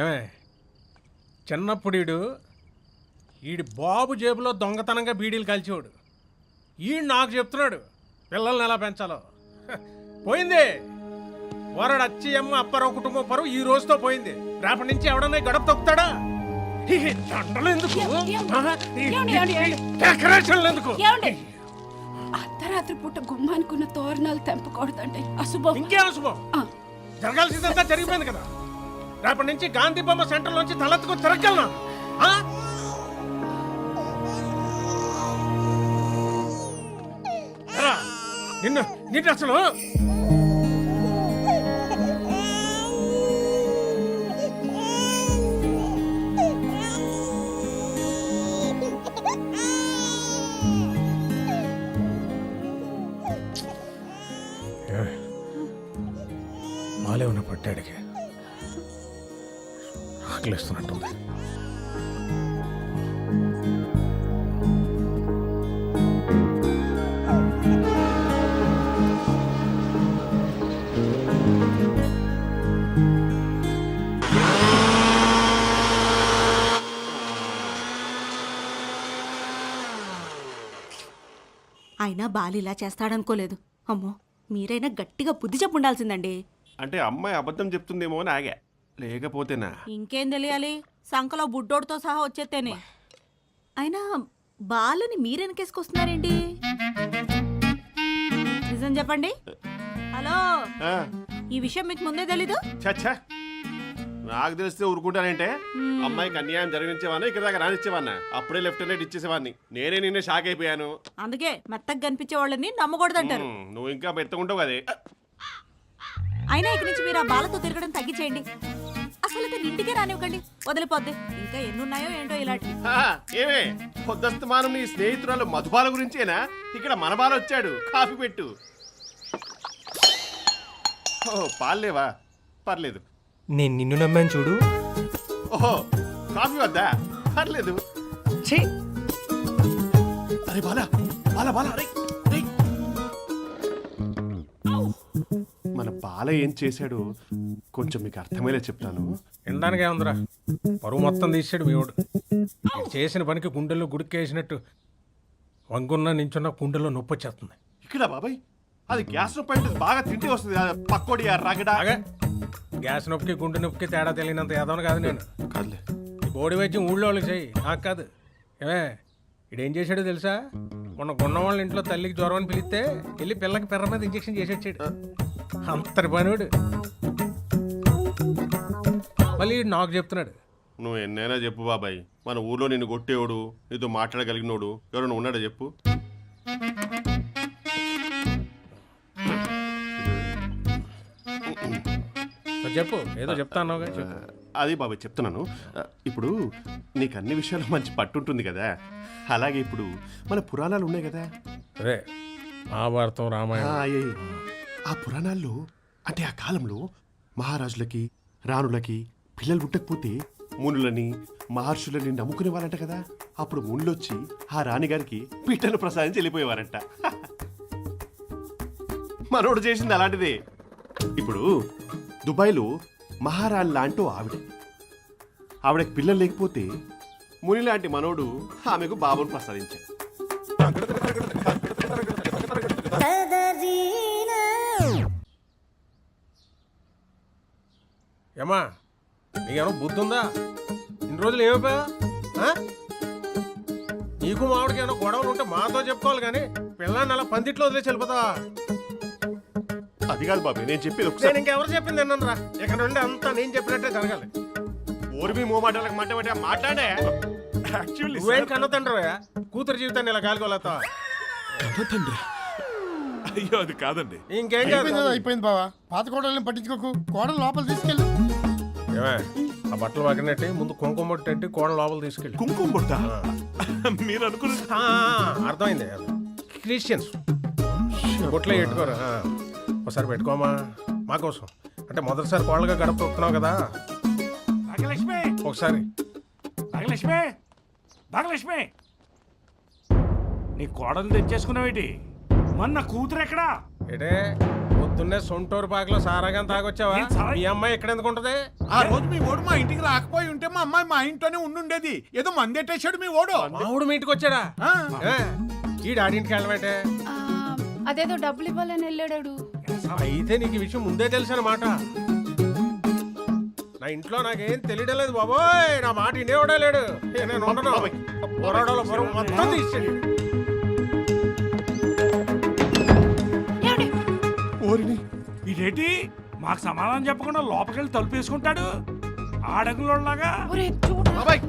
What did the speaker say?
ఏమే చిన్నప్పుడు ఈడి బాబు జేబులో దొంగతనంగా బీడీలు కాల్చేవాడు. నాకు చెప్తున్నాడు పిల్లల్ని ఎలా పెంచాలో. పోయింది వరడు అచ్చి అమ్మ అప్పారావు కుటుంబం పరువు ఈ రోజుతో పోయింది. రేపటి నుంచి ఎవడన్నా గడప తొక్కుతాడా? దండలు ఎందుకు, డెకరేషన్లు ఎందుకు? అర్ధరాత్రి పూట గుమ్మానుకున్న తోరణాలు తెంపకూడదండి, అశుభం. ఇంకేం అశుభం? జరగాల్సిందంతా జరిగిపోయింది కదా. రేపటి నుంచి గాంధీ బొమ్మ సెంటర్ నుంచి తలెత్తుకొని తిరగలనా? నిన్ను అసలు మాలే ఉన్న పట్టాడికి ఆకలిస్తున్నట్టుంది. అయినా బాలి ఇలా చేస్తాడనుకోలేదు. అమ్మో, మీరైనా గట్టిగా బుద్ధి చెప్పుండాల్సిందండి. అంటే అమ్మాయి అబద్ధం చెప్తుందేమో అని ఆగా, లేకపోతేనా ఇంకేం తెలియాలి, సంకలో బుడ్డోడితో సహా వచ్చేస్తేనే. అయినా బాలుని మీరెనకేసుకొస్తున్నారేంటి? నిజం చెప్పండి. హలో, ఈ విషయం మీకు ముందే తెలీదు? చచ్చా, నాకు తెలిస్తే ఊరుకుంటానంటే అమ్మాయికి అన్యాయం జరిగించేవాడిని, ఇక్కడ దాకా రానిచ్చేవాడినా, అప్పుడే లెఫ్ట్ అండ్ రైట్ ఇచ్చేసేవాడిని. నేనే నిన్నే షాక్ అయిపోయాను. అందుకే మెత్తగా కనిపించే వాళ్ళని నమ్మకూడదంటారు. నువ్వు ఇంకా మెత్తకుంటావు కదే. అయినా ఇక్కడి నుంచి మీరు ఆ బాలతో తిరగడం తగ్గించేయండి. అసలు ఇంటికే రానివ్వకండి, వదిలిపోద్ది. ఇంకా ఎన్నున్నాయో ఏంటో ఇలాంటి. ఏమే పొద్దుస్తమానం నీ స్నేహితురాలు మధుబాల గురించేనా? ఇక్కడ మన బాల వచ్చాడు, కాఫీ పెట్టు. ఓహో, పాలేవా? పర్లేదు, నేను నిన్ను నమ్మాను చూడు. ఓహో, కాఫీ వద్దా? పర్లేదు. అరే బాలా బాలా బాలా, అరే మన బాల ఏం చేశాడు కొంచెం మీకు అర్థమయ్యేలా చెప్తాను. వినడానికి ఏముందిరా, పరువు మొత్తం తీసాడు మీవాడు. చేసిన పనికి గుండెల్లో గుడికేసినట్టు వంగున్న నించున్న గుండెల్లో నొప్పి వచ్చేస్తుంది. ఇక్కడ బాబాయ్, అది గ్యాస్ నొప్పి అంటే బాగా తింటే వస్తుంది. పక్కోడి రగడా. గ్యాస్ నొప్పికి గుండె నొప్పికి తేడా తెలియనంత ఏదోని కాదు నేను. కాదులే, బోడి వైద్యం ఊళ్ళో వాళ్ళకి చెయ్యి, నాకు కాదు. ఏమే ఇడేం చేశాడో తెలుసా? మొన్న గున్న వాళ్ళ ఇంట్లో తల్లికి జ్వరం అని పిలిస్తే వెళ్ళి పిల్లకి పెర్ర మీద ఇంజక్షన్ చేసి వచ్చాడు. అంతటి పనివాడు. మళ్ళీ నాకు చెప్తున్నాడు. నువ్వు ఎన్నైనా చెప్పు బాబాయ్, మన ఊర్లో నిన్ను కొట్టేవాడు, నీతో మాట్లాడగలిగినోడు ఎవరైనా ఉన్నాడా చెప్పు. చెప్పు, ఏదో చెప్తాను. అది బాబాయ్ చెప్తున్నాను. ఇప్పుడు నీకు అన్ని విషయాలు మంచి పట్టుంటుంది కదా, అలాగే ఇప్పుడు మన పురాణాలు ఉన్నాయి కదా, అదే మహాభారతం, రామాయణం. ఆ పురాణాల్లో అంటే ఆ కాలంలో మహారాజులకి రాణులకి పిల్లలు పుట్టకపోతే మునులని మహర్షులని నమ్ముకునే వాళ్ళంట కదా. అప్పుడు మునులు వచ్చి ఆ రాణిగారికి పిట్టలు ప్రసాదించి వెళ్ళిపోయేవారంట. మనోడు చేసింది అలాంటిదే. ఇప్పుడు దుబాయ్లో మహారాణి లాంటి ఆవిడకి పిల్లలు లేకపోతే ముని లాంటి మనోడు ఆమెకు బాబును ప్రసాదించాడు. ఏమా నీకేమో బుద్ధి ఉందా? ఇన్ని రోజులు ఏమైపోయా? నీకు మామిడికి ఏమైనా గొడవలు ఉంటే మాతో చెప్పుకోవాలి కానీ పిల్లాన్ని అలా పందిట్లో వదిలేసి వెళ్ళిపోతావా? అది కాదు బాబు, నేను చెప్పేది నేను ఒకసారి. ఇంకెవరు చెప్పింది అన్నాను రా. ఇక్కడ నుండి అంతా నేను చెప్పినట్టే జరగాలి. ఓర్మి మోమాటాలకు మాట్లాడే నువ్వేం కన్న తండ్రి కూతురు జీవితాన్ని ఇలా కాలుకోలేతావా? తండ్రి అయ్యో అది కాదండి. ఇంకేం కాదు. అయిపోయింది బావా, పాత కోడల్ని పట్టించుకోకు, కోడలు లోపల తీసుకెళ్ళి. ఏమే ఆ బట్టలు పక్కనట్టు ముందు కుంకుమ బొట్టు కోడ లోపల తీసుకెళ్ళి. కుంకుమ బొట్ట మీరు అనుకున్న అర్థమైంది. క్రిస్టియన్స్ బొట్లో పెట్టుకోరు. ఒకసారి పెట్టుకోమా మా కోసం. అంటే మొదటిసారి కోళ్ళగా గడప తొక్కుతున్నావు కదా. భాగ్యలక్ష్మి, ఒకసారి భాగ్యలక్ష్మి, భాగ్యలక్ష్మి, నీ కోడలు తెచ్చేసుకున్నావేటి? మొన్న కూతురు ఎక్కడా? ఏటే పొద్దున్నే సొంటూరు పాకలో సారాగాని తాగొచ్చావా ఏం సారా? మీ అమ్మాయి ఇక్కడ ఎందుకు ఉంటది ఆ రోజు మీ ఓడు మా ఇంటికి రాకపోయి ఉంటే మా అమ్మాయి మా ఇంట్లోనే ఉండుండేది. ఏదో మందెట్టేశాడు మీ ఓడు. మావుడు మీ ఇంటికి వచ్చాడా ఆ. ఈ డాడింటికి వెళ్ళమంటే ఆ, అదేదో డబ్బులు ఇవ్వాలని వెళ్ళాడు. అయితే నీకు ఈ విషయం ముందే తెలుసు అన్నమాట. నా ఇంట్లో నాకేం తెలియడం లేదు బాబోయ్. నా మాట వినేవాడే లేడు. నేను ఉండను. పొరడలో పొరం మొత్తం తీసేయండి. ఏమండి? ఓరిని ఇదేంటి మాకు సమాధానం చెప్పకుండా లోపలికి వెళ్ళి తలుపు వేసుకుంటాడు ఆడగులోలాగా. ఒరే చూడు. బాబాయ్